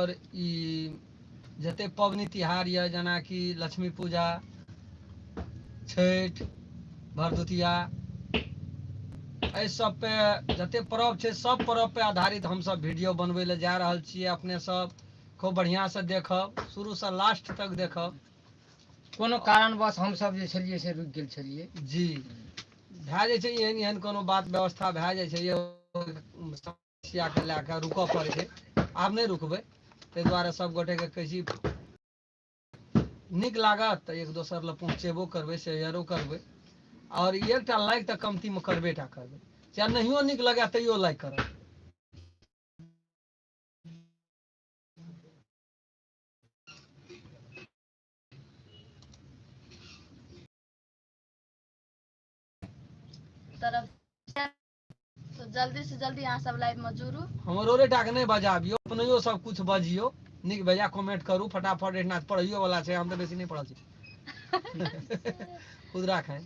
और जते पबनी तिहार ये जना कि लक्ष्मी पूजा, छठ, भरदुतिया, एहि सब पे जते पर्व छै सब पर्व पे आधारित हम सब वीडियो बनबै ले जा रहल छियै। अपने सब खूब बढ़िया से देखब, शुरू से लास्ट तक देखब। कोनो कारणवश हम सब जे छलिए से रुक गेल छलिए जी, भए जाइ छै एहन एहन कोनो बात व्यवस्था भए जाइ छै, समस्या के लए कऽ रुकऽ पड़ै छै। आब नहि रुकबै, ताहि दुआरे सब गोटे के कहै छी नीक लागत तऽ एक दोसर लग पहुँचेबो करबै, शेयरो करबै, और एकटा लाइक तऽ कमती में करबे टा करबै। चाहे नहियो नीक लगे तैयो लाइक करब। तरफ तो जल्दी से जल्दी अहाँ सब लाइव में जुड़ू। हमरो रेटा के नहीं बजाबियो, अपनियो सब कुछ बजियो, नीक बेजा कमेंट करू फटाफट। एतना पढ़ियो वाला छै, हम तो बेसी नहीं पढ़ल छी। खुद राखें।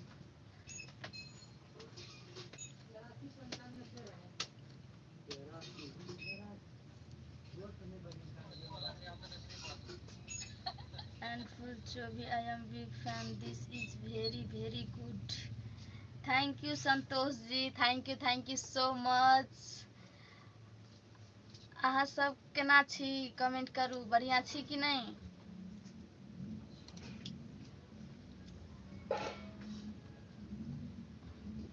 And full Chobi, I am big fan. This is very good. Thank you Santosh ji, thank you so much. अहाँ सब केना छी कमेंट करू, बढ़िया छी कि नहीं?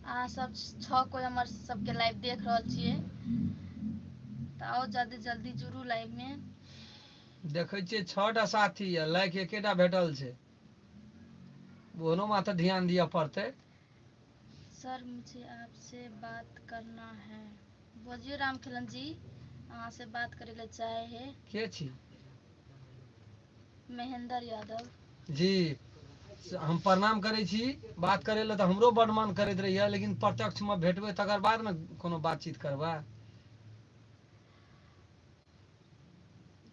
अहाँ सब छ कोई हमर सबके लाइव देख रहल छियै तऽ आओ जल्दी जल्दी जुड़ू लाइव में। देखै छियै 6टा साथी है, लाइक एकेटा भेटल छै, ओनो माथे ध्यान दिया पड़ते। सर मुझे आपसे बात करना है। बोलिए रामखेलन जी, अहाँ से बात करे ले चाहे है। के छी? महेंद्र यादव जी, हम प्रणाम करे छी। बात करे ले तो हमरो बड मन करैत रहिए, लेकिन प्रत्यक्ष में भेटबै तकर बाद ने कोनो बातचीत करबै।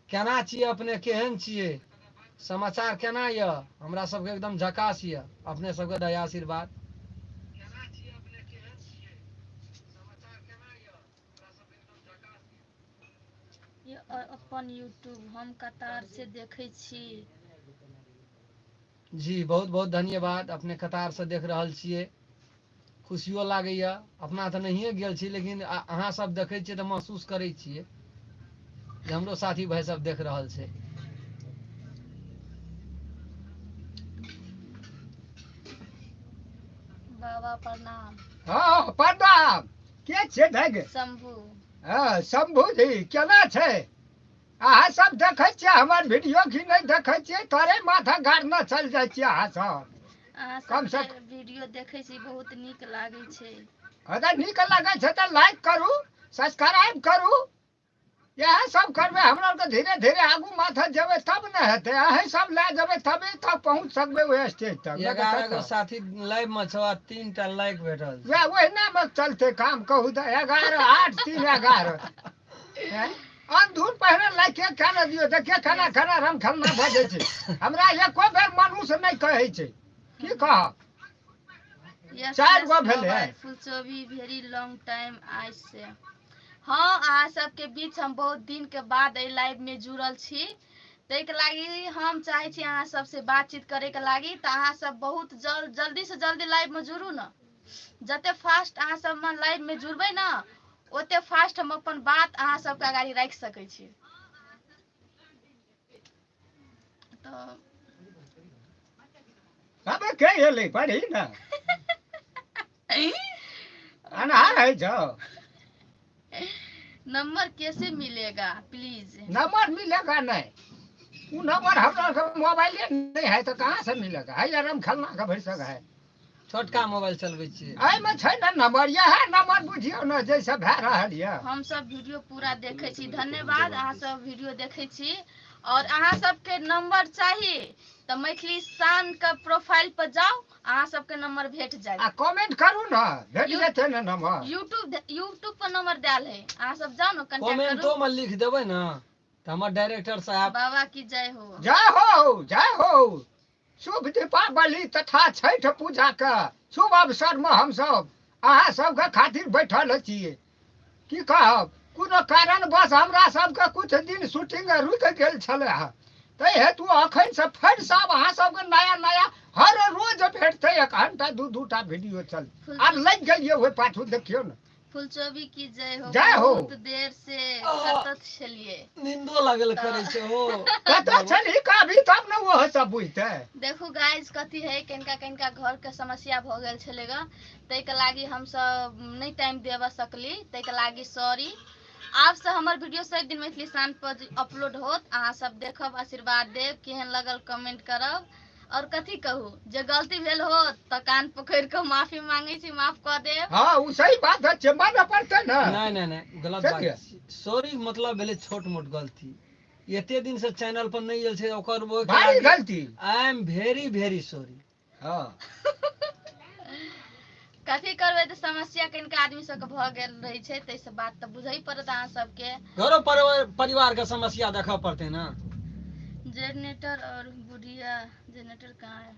केना छियै अपने, केहन छियै, समाचार केना यऽ? हमरा सबके एकदम झकास यऽ, अपने सबके दया आशीर्वाद। ये अपन यूट्यूब हम कतार से देखे छी। जी बहुत बहुत धन्यवाद, अपने कतार से देख रहल छियै, खुशियो लागैया। अपना तऽ नहिए गेल छी, लेकिन अहाँ सब देखै छियै तऽ महसूस करै छियै जे हमरो साथी भाई सब देख रहल छै। बाबा प्रणाम। हाँ प्रणाम। के छे धग? शंभू। हाँ शंभू जी, केना छै? अहाँ सब देखै छियै हमर वीडियो कि नहीं देखै छियै? तोरे माथा गाड़ना चल जाइ छियै अहाँ सब। अहाँ कम से सब वीडियो देखे छी, बहुत नीक लागे छै। अगर नीक लगे छै तऽ लाइक करू, सब्सक्राइब करू, यह सब करबै। हमरा तो धीरे धीरे आगू माथा जेबै तब न हेतै। अहीं सब ले जेबै तबे तक पहुंच सकबै ओहि स्टेज तक। 11 गो साथी लाइव में छ, 3टा लाइक भेटल। वह ओहिना में चलते काम, कहू तो 11 8 3 11 अंधुर पहले लाइके क्या न दियो देखे खाना खाना रम खलना भजे छै। हमरा एको बेर मनुष्य नहीं कहै छै, की कह? चार गो भेले। फुल चोबी वेरी लॉन्ग टाइम आई से। हाँ, अहाँ सबके बीच हम बहुत दिन के बाद एहि लाइव में जुड़ल छी, ताहि के लागी हम चाहे छी अहाँ सबसे बातचीत करे के लागी। तो अहाँ सब बहुत जल्दी से जल्दी लाइव में जुड़ू न। जते फास्ट अहाँ सब में लाइव में जुड़बै न, ओते फास्ट हम अपन बात अहाँ सबके आगाड़ी राखि सकै छी। तो अबे के एले पढ़ी ना। अनहार है जाओ। नंबर कैसे मिलेगा प्लीज? नंबर मिलेगा नहीं, वो नंबर हमरा मोबाइल नहीं है तो कहाँ से मिलेगा? है आराम खलना का भैसक है। छोटका मोबाइल चलबै छियै, एहि में छै ना नंबर, यह नंबर बुझियो न जैसे भए रहल ये। हम सब वीडियो पूरा देखे छी, धन्यवाद। अहाँ सब वीडियो देखे छी और अहाँ सबके नंबर चाहिए तो मैथिली शान के प्रोफाइल पर जाओ, अहाँ सबके नंबर भेट जाए। आ कमेंट करू न, भेट जेते न नंबर। यूट्यूब पर नंबर डाल है, अहाँ सब जाओ न कांटेक्ट करू। कमेंटो में लिख देबै न त हमर डायरेक्टर साहब। बाबा की जय हो। जय हो, जय हो। शुभ दीपावली तथा छठ पूजा के शुभ अवसर में हम सब अहाँ सबके खातिर बैठल छियै, की कहब? कोनो कारण बस हमरा सबके कुछ दिन शूटिंग रुक गेल छले है तै हेतु अखन से फेर सब अहाँ सबके नया नया हर रोज भेटतै 1 घंटा 2-2टा वीडियो चल आब लग गेलिए ओइ पाछू देखियो न फुलचोबी की जय हो। जय हो। बहुत देर से सतत छलिए। नींदो लागल करे छै हो कतऽ छली कभी तब न वो सब बुझतै। देखू गाइस कथी है कनिका कनिका घर के समस्या भ गेल छलेगा तै के लागी हम सब नहीं टाइम देब सकली तै के लागी सॉरी। आप से हमर वीडियो सब दिन मैथिली शान पर अपलोड होत अहाँ सब देखब आशीर्वाद देब केहन लगल कमेंट करब और कथी कहू जे गलती भेल हो त कान पकड़ के माफी मांगे छी माफ क देब। हां उ सही बात है माने पड़तै न। नहीं नहीं गलत बात सॉरी मतलब भेले छोट मोट गलती एते दिन से चैनल पर नहीं आयल छै ओकर भारी गलती आई एम वेरी सॉरी। हां कथी करबै त समस्या कनिका आदमी सबके भ गेल रहै छै तै से बात त बुझै पड़त अहाँ सबके। घरो परिवार के समस्या देखा पड़ते ना। जनरेटर और बुढ़िया जनरेटर कहाँ है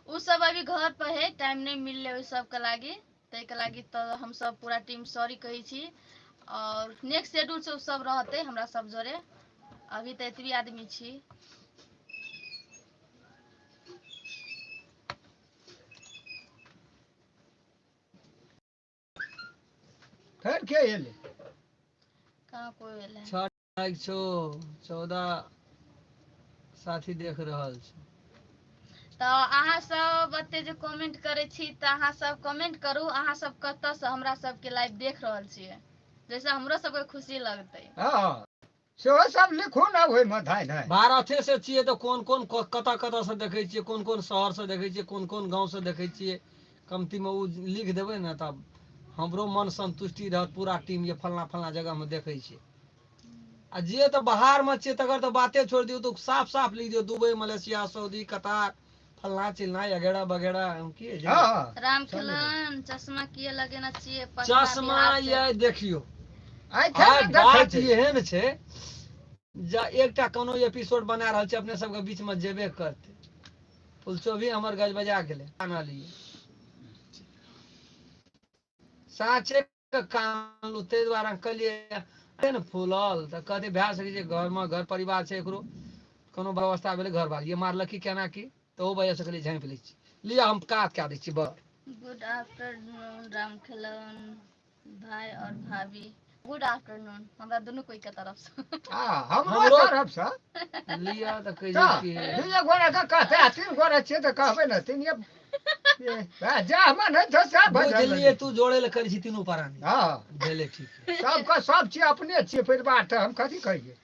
उ सब अभी घर पर है टाइम नहीं मिलले उस सब के लागी तै के लागी तो हम सब पूरा टीम सॉरी कहै छी और नेक्स्ट शेड्यूल से सब रहते हमरा सब जोरे अभी त एतबी आदमी छी। फेर के एले कहाँ कोई एले छठ तारीख छो 14 साथी देख रहल छै तो अहाँ सब एते जे कमेंट करे छी त अहाँ सब कमेंट करू अहाँ सब कत से हमरा सब के लाइव देख रहल छियै जैसे हमरो सब के खुशी लगतै। हां सेहो सब लिखू न ओइ में धाय धाय भारते से छियै तो कोन कोन कत से देखै छियै कोन कोन शहर से देखै छियै कोन कोन गांव से देखै छियै कमती में उ लिख देबै न तब हमरो मन संतुष्टि रहत पूरा टीम ये फलना फलना जगह में देखै छियै आ जे तो बाहर में छियै तकर तो बाते छोड़ दियौ तो साफ साफ लिख दियौ दुबई मलेशिया सऊदी कतार फलना चिलना वगैरह वगैरह की है हां रामखिलन चश्मा किए लगेना चाहिए चश्मा ये देखियो आइ आइ के देखै बात छी एहन छै जा एकटा कोनो एपिसोड बना रहल छै अपने सबके बीच में जेबे करते फुलचोभी हमर गज बजा गेले आना लिए साँचे के कान लुते द्वारा कहलिए न फूलल त कहते भए सकै छै घर में घर परिवार छै एकरो कोनो व्यवस्था भेले घर बार ये मारलक की केना की तो वजह से कहलिए झाँपि लै छी लिया हम काट के दै छी ब गुड आफ्टरनून रामखिलन भाई और भाभी गुड आफ्टरनून हमरा दोनों कोई के तरफ से हां हमरो तरफ से लिया त कह तो कि दुइये गोरा का कहते 3 गोरा छियै त कहबै न तीन ये जा मन है तो सब बदल बुझलिए तू जोड़े ले करी छी तीनों पारानी हां भेले ठीक है सबका सब चीज अपने छियै परिवार त हम कथी कहिए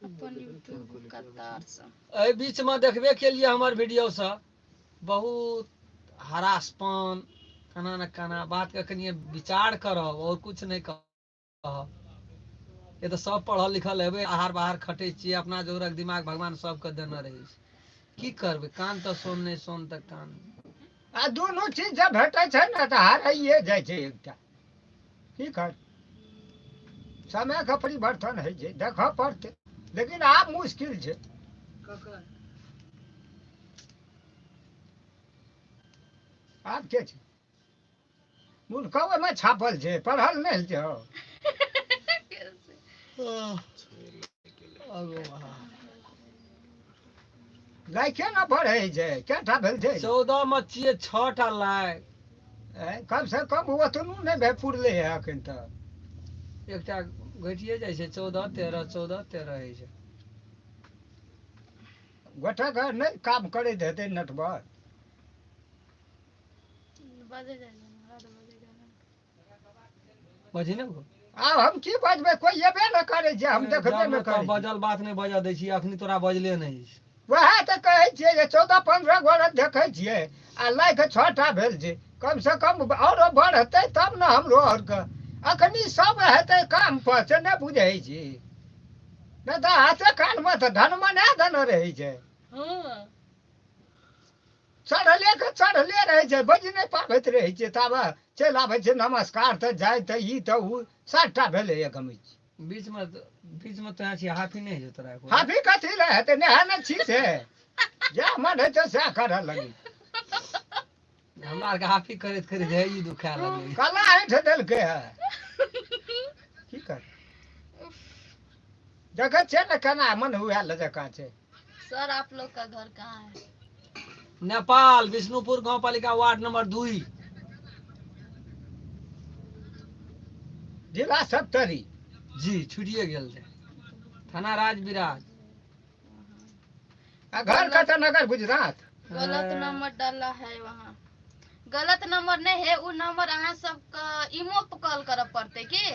अपन यूट्यूब कतार से एहि बीच में देखबे के लिए हमर वीडियो से बहुत हरासपन कना न कना बात के कनिए विचार करब और कुछ नहीं कहब ये तो सब पढ़ल लिखल हेबे आहार बाहर खटे छी अपना जोरक दिमाग भगवान सबके देने रहे छै की करबे कान तो सोन नहीं सोन तक कान आ दोनों चीज जब भेटै छै न त हाराइए जाइ छै एकटा की कर समय का परिवर्तन है छै देखऽ पड़तै लेकिन आब मुश्किल छै आब के छै मुल्कवे में छापल छै पढ़ल नहीं छै लाइके न बढ़ै छै केटा भेल छै 14 में छियै 6 टा लाइक कम से कम ओतनू नहीं भे पुरले है अखन तक एकटा घटिए जाइ छै 14 13 होइ छै गोटा का नहीं काम करैत हेतै नटवर बजी ने आब हम की बजबै कोई एबे न करे छै हम देखबे न करे बजल बात नहीं बजा दै छी अखनी तोरा बजले नहीं छै वएह त कहै छियै जे 14-15 गोरा देखै छियै आ लाइक 6 टा भेल छै कम से कम औरो बढ़तै तब न हमरो और के अखनी सब हेतै काम पर से नहीं बुझै छी नहीं त हाथे कान में त धन में नहीं धन रहै छै चढ़ले रहै छै बज नहीं पाबैत रहै छै तब चलि आबै छै नमस्कार त जाय त ई त उ 60 टा भेलै एक हमी बीच में तो यहाँ छी हाफी नहीं है तोरा एको हाफी कथी ले हेतै नहा न छी से जा मन है तो से करऽ लगी हमरा आर के हाफी करैत करैत है ई दुखा लगलै। कला ऐठ देलकै है की कर जगह छै न केना मन हुआ ल जका छै। सर आप लोग का घर कहाँ है? नेपाल विष्णुपुर गांव पालिका वार्ड नंबर 2 जिला सप्तरी। जी छुटिए गेल थे। थाना राज बिराज। आ घर कत नगर गुजरात। गलत नंबर डाला है वहाँ। गलत नंबर नहीं है, वो नंबर अहाँ सबका इमो पर कॉल करऽ पड़ते की?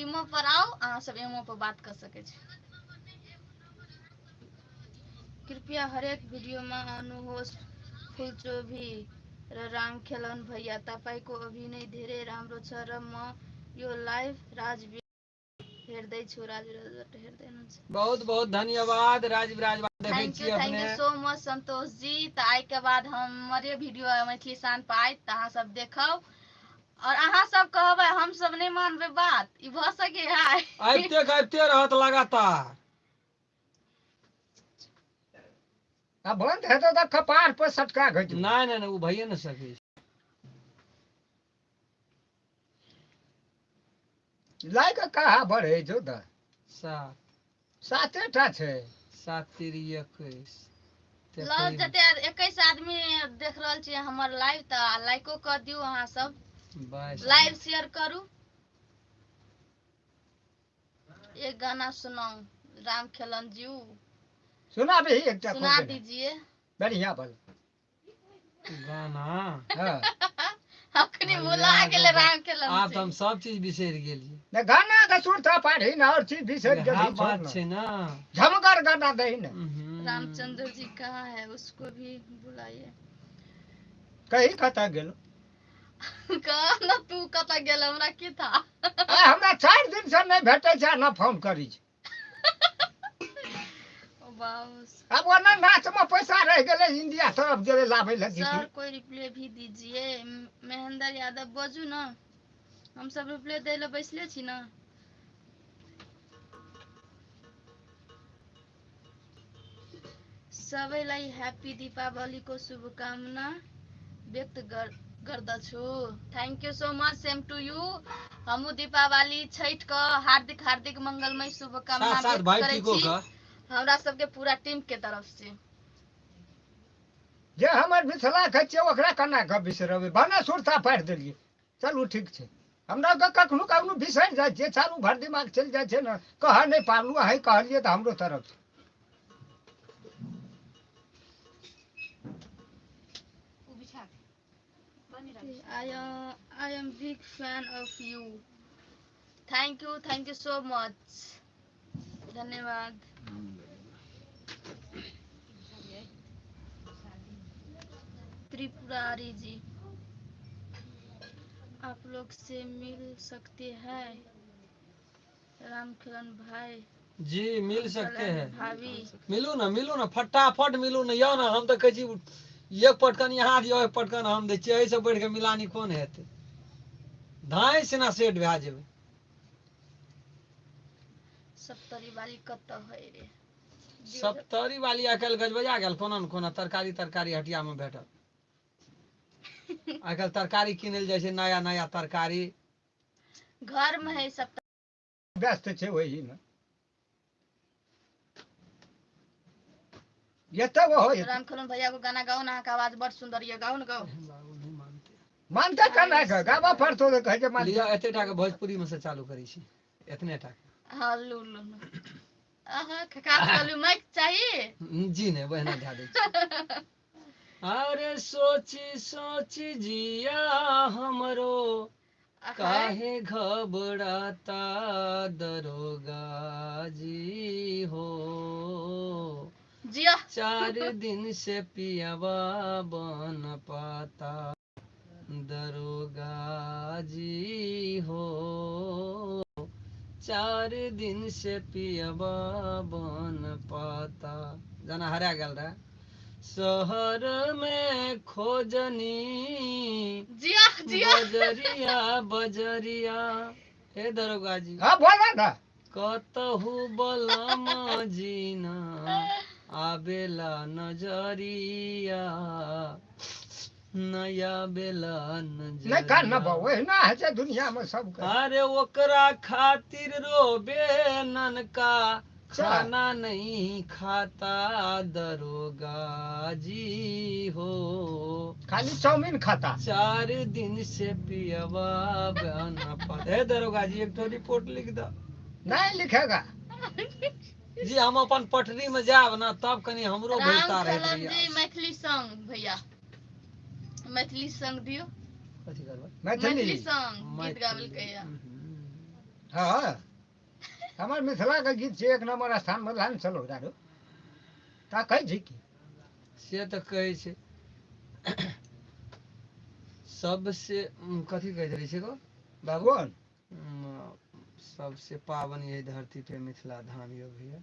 इमो पर आओ, अहाँ सब इमो पर बात कर सके छी। कृपया हर एक वीडियो में अनुहोस्ट फुलचोभी र राम खेलन भैया तपाईको अभिनय धेरै राम्रो छ र म यो लाइभ राजवीर हेर्दै छु। राजवीर हेर्दै हुनुहुन्छ। बहुत बहुत धन्यवाद राज बिराज देखे थैंक छी यू अपने। So much Santosh ji. तो आई के बाद हमारे वीडियो मैथिली शान पर आयत त अहाँ सब देखब और अहाँ सब कहबै, हम सब नहीं मानबे बात, ई भ सके है। आबिते रहत लगातार। आ बंद हेतौ त कपार पर सटका घटि नहीं नहीं नहीं, वो भइए न सकै। लाइक कहा बढ़े छौ त 7 साते टा छै। 7 3 21 लव जते 21 आदमी देख रहल छी हमर लाइव, त लाइको कर दियो अहाँ सब, 22 लाइव शेयर करू। एक गाना सुनाओ राम खेलन जी, सुना भी एकटा सुना खूब दीजिए। बढ़िया बल गाना। हाँ अखनी भुला गेले राम खेलन आब जी। त हम सब चीज बिसरि गेलियै। न गाना त सुरता पाड़ी न और चीज बिसर वएह गेली बात छै छोड़ न। झमगर गाना दही न। रामचंद्र जी कहाँ है, उसको भी बुलाइए। कही कता गेलो। कहा न तू कत गेल, हमरा की था। आ हमरा 4 दिन से नहीं भेटै छै, न फोन करी छै। बाउस अब ओना नाच में पैसा रह गेले, इंडिया तरफ गेले लाभे लगी। सर कोई रिप्लाई भी दीजिए। महेंद्र यादव बजू न, हम सब रिप्लाई दे ले बैसले छी न। सबैलाई हैप्पी दीपावली को शुभकामना व्यक्त गर्दछु। Thank you so much, same to you. हमू दीपावली छठ का हार्दिक हार्दिक मंगलमय शुभकामना साथ साथ व्यक्त भाई करे टीको छी का। हमरा सबके पूरा टीम के तरफ से। जे हमर मिथिला के छै ओकरा कना के बिसरबै, बना सुरता पाड़ देलिए। चलू ठीक छै। हमरा के कखनो कखनो बिसर जाय छै, चालू भर दिमाग चल जाय छै न, कह नहीं पारलू, अहीं कहलिए त हमरो तरफ से। I am big fan of you. Thank you so much. धन्यवाद। त्रिपुरारी जी, आप लोग से मिल सकते हैं रामखेलन भाई जी मिल सकते हैं। भाभी। मिलू न फटाफट मिलू न, यौ न हम त कहै छी एक पटकन यहाँ दियो, एक पटकन हम दै छियै, एहिसँ बढ़ि के मिलानी कोन हेतै। धाय सिना सेट भए जेबै। सप्तरी वाली कत है रे? सप्तरी वाली आइ काल्हि गजबजा गेल, कोना न कोना तरकारी हटिया में भेटत। आइ काल्हि तरकारी किनल जाइ छै, नया नया तरकारी। घर में है सप्तरी। व्यस्त छै वही में। ये तो वो हो रामखेलन भैया को गाना गाओ ना, का आवाज बड़ सुंदर ये, गाओ न गाओ। बाबू नहीं मानते। मानते कना के गाबा पड़तो त कहे जे मान लिया एते टा के भोजपुरी में से चालू करै छी, एतने टा। हां लू लू। आहा खकास वाली माइक चाहिए। जी नहीं बहना ध्यान दे छी। अरे सोची सोची जिया हमरो काहे घबराता दरोगा जी हो। जिया 4 दिन से पियावा बन पाता दरोगा जी हो। 4 दिन से पियावा बन पाता। जाना हरा गल रहा। शहर में खोजनी जिया जिया बजरिया बजरिया। हे दरोगा जी हां बोला ना। कतहु बलम जीना आबेला नजरिया। नया बेला नहीं कर न बा वही ना है जे दुनिया में सब कर अरे ओकरा खातिर रोबे ननका अच्छा। खाना नहीं खाता दरोगा जी हो खाली चाउमीन खाता 4 दिन से पियवा बना पा हे दरोगा जी एक तो रिपोर्ट लिख दो नहीं लिखेगा जी हम अपन पटरी में जाब ना तब कनी हमरो राम भरता रहे कलम जी मैथिली सॉन्ग भैया मैथिली सॉन्ग दियो कथी करबै मैथिली सॉन्ग गीत गावल कहिया हाँ हमार मिथिला के गीत से एक नंबर स्थान में लान चलो दारू ता कह जी की से तऽ कहै छै सबसे कथी कहैत रहै छै गो बाबू कौन सबसे पावन यही धरती पे मिथिला धाम यो भैया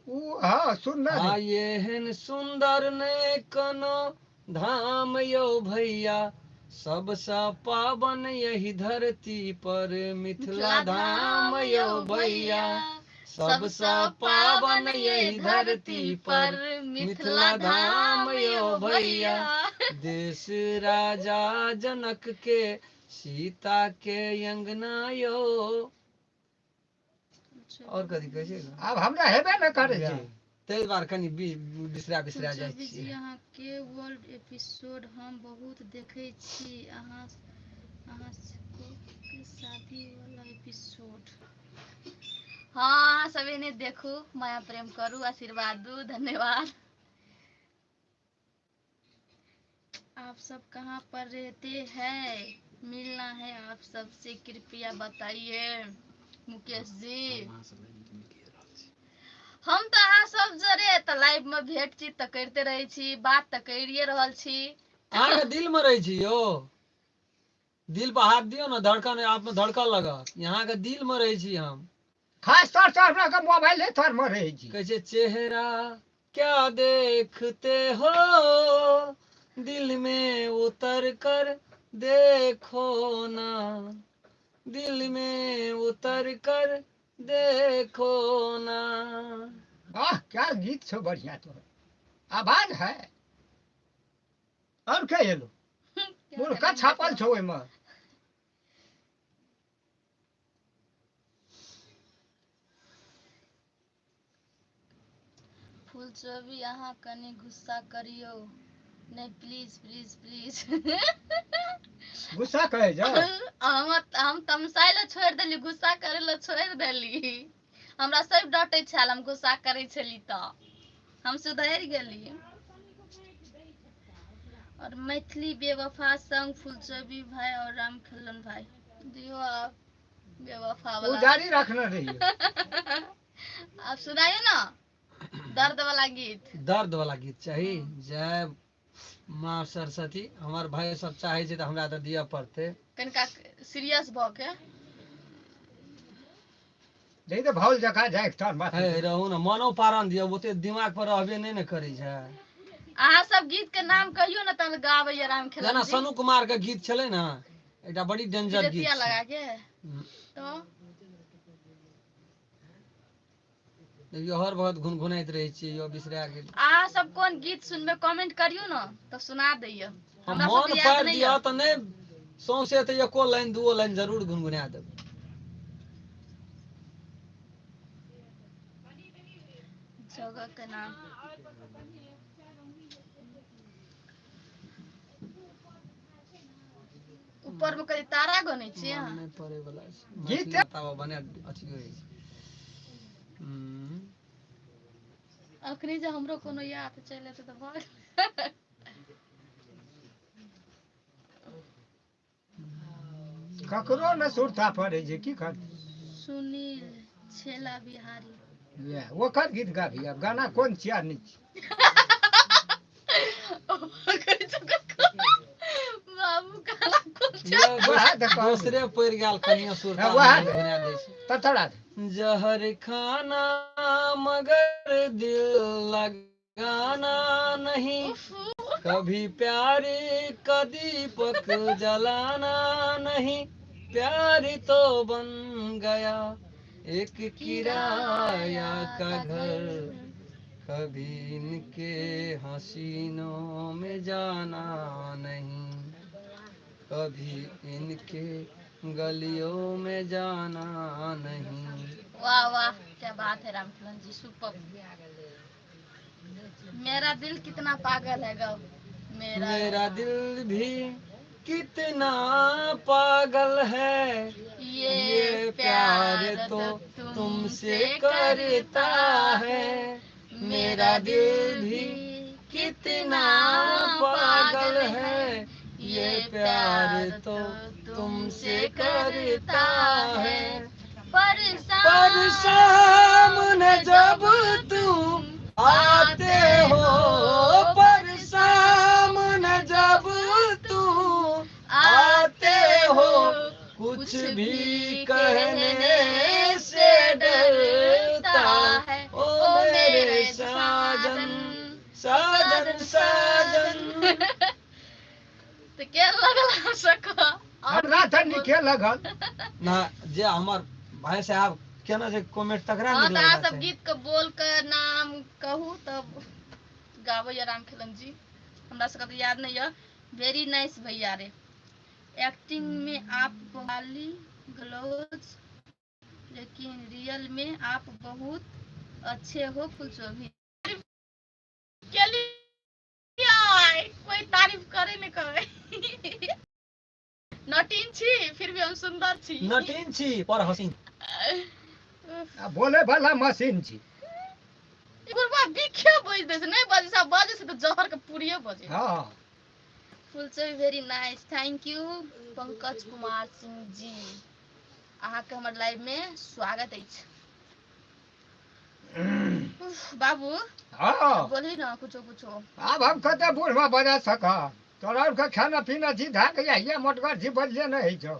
वो हाँ सुनना आ एहन सुंदर ने कोनो धाम यो भैया सबसे पावन यही धरती पर मिथिला धाम यो भैया सबसे पावन यही धरती पर मिथिला धाम यो भैया देश राजा जनक के सीता के अंगना यो और कथी कहै छै अब हमरा हेबे न करे छै ताहि दुआरे कनि बिसरा जाइ जी छियै अहाँ के वर्ल्ड एपिसोड हम बहुत देखै छी अहाँ के शादी वाला एपिसोड हाँ अहाँ सब इन्हें देखू माया प्रेम करू आशीर्वाद दू धन्यवाद आप सब कहाँ पर रहते हैं मिलना है आप सबसे कृपया बताइए मुकेश जी हम तो अहाँ सब जरे त लाइव में भेंट चीत त करते रहे छी बात त करिए रहल छी अहाँके दिल में रहे छी यो दिल पर हाथ दियो ना धड़कन आप में धड़कन लगत यहाँ के दिल में रहे छी हम खास तौर से अपना का मोबाइल थर में रहे छी कहै छै चेहरा क्या देखते हो दिल में उतर कर देखो ना दिल में उतर कर देखो ना वाह क्या गीत छो बढ़िया तो आवाज है और क्या ये लो मुर्खा छापल छो ओय में फूलचोबी अहाँ कनी गुस्सा करियो नहीं प्लीज प्लीज प्लीज गुस्सा कहे जा हम तमसाइले छोड़ देली गुस्सा करे ला छोड़ देली हमरा सब डांटे छल हम गुस्सा करे छली त हम सुधर गेली और मैथिली बेवफा संग फूलचोबी भाई और राम खलन भाई दियो आप बेवफा वो वाला जारी रखना रही आप सुनाइए ना दर्द वाला गीत चाही जय माँ सरस्वती हमार भाई सब चाहे छै त हमरा त दिया पड़ते कनिका सीरियस भ के नहीं तो भौल जका जाए तर बात है रहू ना मनो पारण दियो ओते दिमाग पर रहबे नहीं ने करै छै अहाँ सब गीत के नाम कहियो ना त गाबै राम खलन जेना सनु कुमार के गीत छलै ना एकटा बड़ी डेंजर गीत छै लगा के तो देखियो हर बहुत गुनगुनाइत रहे छी यो बिसरा गेल अहाँ सब कोन गीत सुनबे कमेंट करियो ना तो सुना दैयो हमरा सब मन के याद पार नहीं दियो त नहीं सौंसे त एको लाइन दुओ लाइन जरूर गुनगुना देब जगह के नाम ऊपर में कहीं तारा गने छी मन नहीं पड़े वाला गीत बताओ बने अथी होय अखनी जे हमरो कोनो याद चले त भ ककरो न सुरता पड़े जे की कर सुनील छेला बिहारी ये ओकर गीत गाबी अब गाना कोन चिया नहीं बाबू काला वह देखो दूसरे पड़ गेल कनिया सुरता वह गुनगुना दै छै ततड़ा जहर खाना मगर दिल लगाना नहीं कभी प्यार का दीपक जलाना नहीं प्यार तो बन गया एक किराया का घर कभी इनके हसीनों में जाना नहीं, कभी इनके गलियों में जाना नहीं। वाह वाह, क्या बात है रामकिलन जी, सुपर। मेरा दिल कितना पागल है गाओ। मेरा दिल भी कितना पागल है, ये प्यार तो तुमसे करता है। मेरा दिल भी कितना पागल है, ये प्यार तो तुमसे करता है। पर सामने जब तुम आते हो, पर सामने जब तुम आते हो, कुछ भी कहने से डरता है। ओ मेरे साजन साजन साजन। तो क्या लगला सको हमरा त निके लगल। ना जे हमर भाई साहब केना जे कमेंट तकरा हाँ, निकले तो आप सब गीत के बोल कर नाम कहू तब गाबो या रामखेलन जी, हमरा सबके तो याद नहीं है। वेरी नाइस भैया रे, एक्टिंग में आप वाली ग्लोज, लेकिन रियल में आप बहुत अच्छे हो फुलचोभी। के लिए कोई तारीफ करे नहीं करे। नटीन छी फिर भी हम सुंदर छी। नटीन छी पर हसीन। आ बोले वाला मशीन छी। गुरबा बिखे बज दे से नहीं बजे से बजे से तो जहर के पूरिये बजे। हां फुलचोभी very nice, thank you Pankaj Kumar Singh ji, अहाँ के हमर लाइव में स्वागत है। बाबू हां बोली ना कुछो कुछो। अब हम कते बूढ़वा बजा सका, तोरा के खाना पीना जी धा के ये मोटगर जी बजले नहीं छो।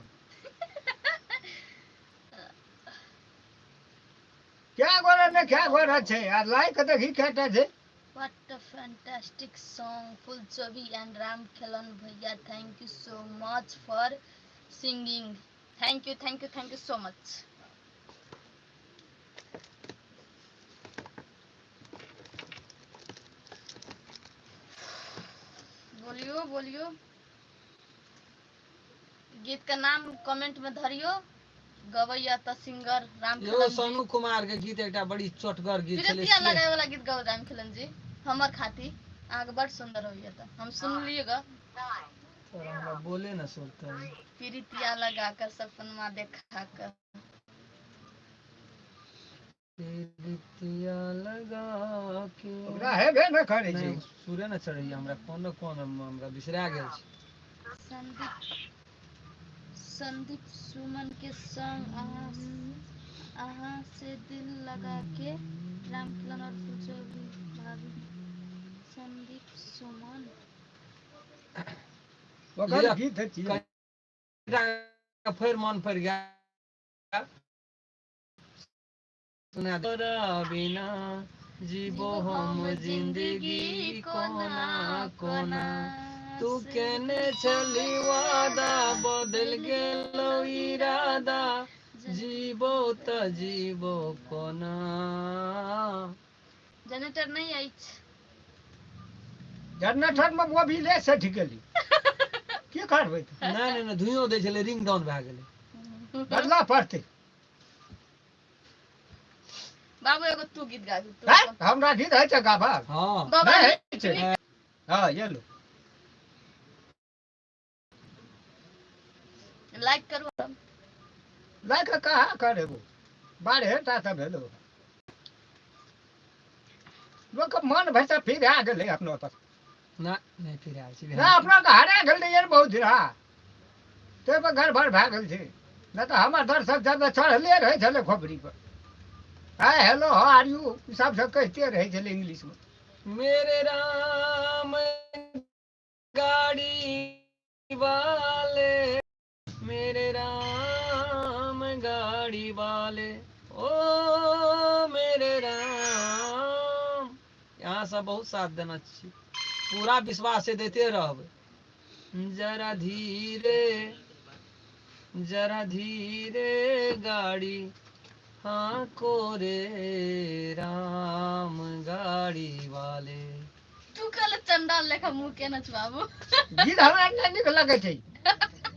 क्या गोरा ने क्या गोरा छे यार, लाइक देखी केटा छे। What a fantastic song, Fulchobi and Ramkhelan Bhaiya. Thank you so much for singing. Thank you, thank you, thank you so much. बोलियो बोलियो, गीत का नाम कमेंट में धरियो, गवैया त सिंगर यो रामखेलन जी। सोनू कुमार के गीत एकटा बड़ी चोटगर गीत छले। प्रीतिया लगाए वाला गीत गाओ रामखेलन जी, हमर खाती आगे बड़ सुंदर होइए त हम सुन लिए ग। तोरा हमरा बोले न सुनता। प्रीतिया लगाकर सपनमा देखा कर, प्रीतिया लगा के ओकरा हेबे न करे छी। नहीं सुरे न चढ़ैया हमरा कोन कोन हमरा बिसरा गेल छी। संदीप संदीप सुमन के संग आहा से दिल लगा के, रामखेलन और फुलचोभी भाभी। संदीप सुमन ओकर गीत छी। का फिर मन पड़ गया सुना तोरा बिना जीवो हम जिंदगी कोना कोना, तू केने चली वादा बदल गेलो इरादा, जीवो त जीवो कोना। जनरेटर नहीं आई। जनरेटर में वो भी ले सठ गेली। की करबै त? नहीं नहीं धुइयो दै छले, रिंग डाउन भए गेलै। बदला पड़ते। बाबू एगो तू गीत गा तू। हमरा गीत है छ गाबा। हां बाबा नहीं छै। हां ये लो लाइक करू। लाइक कहा करेबो, बाढ़े ता त भेलो। लोक मन भैसा फिर आ गेले अपनो तक ना नहीं फिर आयल छी। ना अपना के हरा गेल ये बहुत रहा, ते पर घर भर भए गेल छै। न त हमर दर्शक जब चढ़ले रहे छले खोपड़ी पर, hi hello how are you सब सब कहते रहे छले इंग्लिश में। मेरे राम गाड़ी वाले, मेरे राम गाड़ी वाले, ओ मेरे राम। यहाँ सब बहुत साथ देना चाहिए, पूरा विश्वास से देते रहब। जरा धीरे गाड़ी हाँ कोरे राम गाड़ी वाले। तू कल चंडाल लेखा मुंह केना छ बाबू। गीत हमरा नहीं निक लगे छै।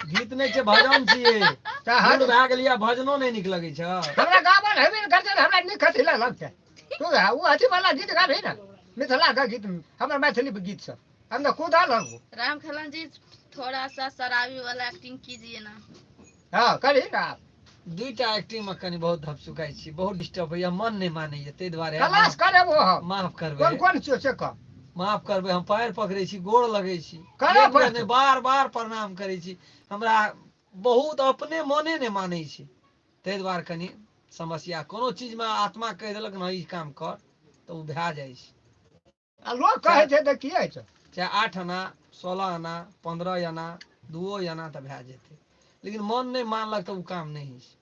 गीत नहीं छै, भजन छियै। तऽ हर बूढ़ भए गेलियै, भजनो नहीं नीक लगै छ। हमरा गावल हेबे न करते हमरा निक कथि ला लगते। तू वो अथी वाला गीत गाबी ना, मिथिला का गीत, हमर मैथिली गीत सब हम तो खुद आ लगू। राम खलन जी थोड़ा सा शराबी वाला एक्टिंग कीजिए ना। हाँ करी ना। दुईटा एक्टिंग में कनी बहुत धपसुकाई छी, बहुत डिस्टर्ब होइया, मन नहीं मानैया, ताहि दुआरे क्लास करे वो हम माफ करबै। कौन कौन छियो से कह। माफ करबै, हम पैर पकड़ै छी, गोड़ लगै छी, करऽ एक बेर पड़तौ। नहि बार बार प्रणाम करै छी। हमरा बहुत अपने मने नहि मानै छै, ताहि दुआरे कनी समस्या। कोनो चीज में आत्मा कहि देलक ने ई काम कर तऽ ओ भए जाइ छै। आ लोग कहे छै तऽ की है छै। चाहे 8 आना 16 आना 15 आना 2 आना तऽ भए जेतै, लेकिन मन नहीं मानलक तऽ ओ काम नहीं होइ छै।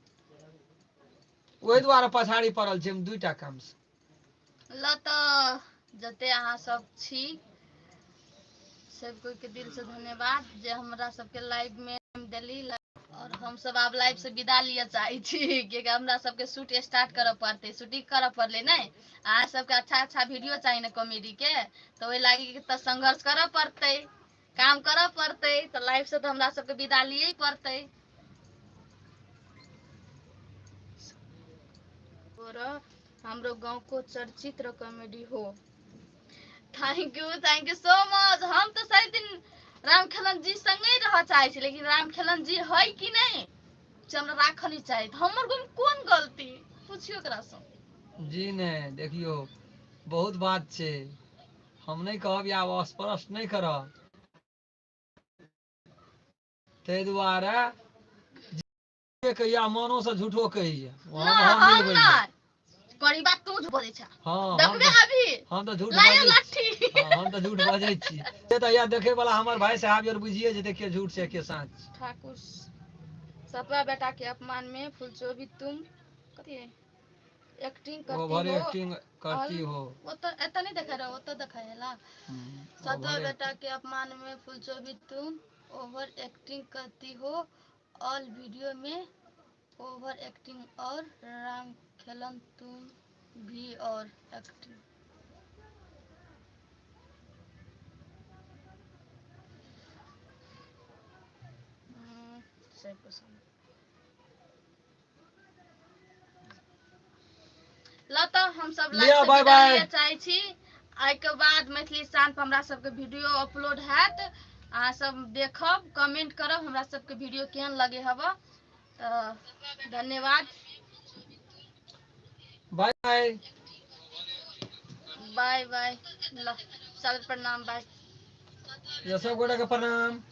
ओहि दुआरे पछाड़ी पड़ल छै हम दुईटा काम से। ल तऽ जते अहाँ सब छी सब कोई के दिल से धन्यवाद जे हमरा सबके लाइव में देली। और हम सब आब लाइव से विदा लिया चाहे छी, क्योंकि हमरा सबके शूट स्टार्ट करऽ पड़ते, शूटिंग करऽ पड़ले नहीं। अहाँ सबके अच्छा अच्छा वीडियो चाहिए ना कॉमेडी के, तो ओहि लागी तो संघर्ष करऽ पड़ते, काम करऽ पड़ते, तो लाइव से तो हमरा सबके विदा लिए पड़ते। और हमरो गांव को चर्चित कॉमेडी हो। Thank you so much. हम तो सारी दिन रामखेलन जी संगे रह चाहे छी, लेकिन रामखेलन जी है कि नहीं से हमरा राखऽ नहीं चाहे। हमर कोन गलती पूछियो करा से। जी नहीं, देखियो बहुत बात छै, हम नहीं कहब या स्पष्ट नहीं करब, ताहि दुआरे जे कहिया मनो से झूठो कहिया हम नहीं करी बात तू बोलै छ। हाँ देखबे अभी हम तो झूठ लायो बाजै लाठी। छी। हाँ, हम तो झूठ बाजै छी, से तऽ या देखे वाला हमर भाई साहब यार बुझिए जे देखिए झूठ से के सच। ठाकुर सपा बेटा के अपमान में फुलचोभी तुम कथी है एक्टिंग करती ओवर हो। एक्टिंग करती हो। वो तो एता नहीं देखा रहा, वो तो देखा है ला। सतवा बेटा के अपमान में फुलचोभी तुम ओवर एक्टिंग करती हो, ऑल वीडियो में ओवर एक्टिंग, और रामखेलन तुम भी और एक्टिंग। सही पसंद ल तऽ हम सब लाइव से बाय विदा बाय। लिये चाहे छी। आई के बाद मैथिली स्थान पर हमरा सबके वीडियो अपलोड हैत, अहाँ सब देखब, कमेंट करब हमरा सबके वीडियो केहन लगे हवा। धन्यवाद, बाय बाय। Bye bye. ल सब प्रणाम, बाय। ये सब गोटा के प्रणाम।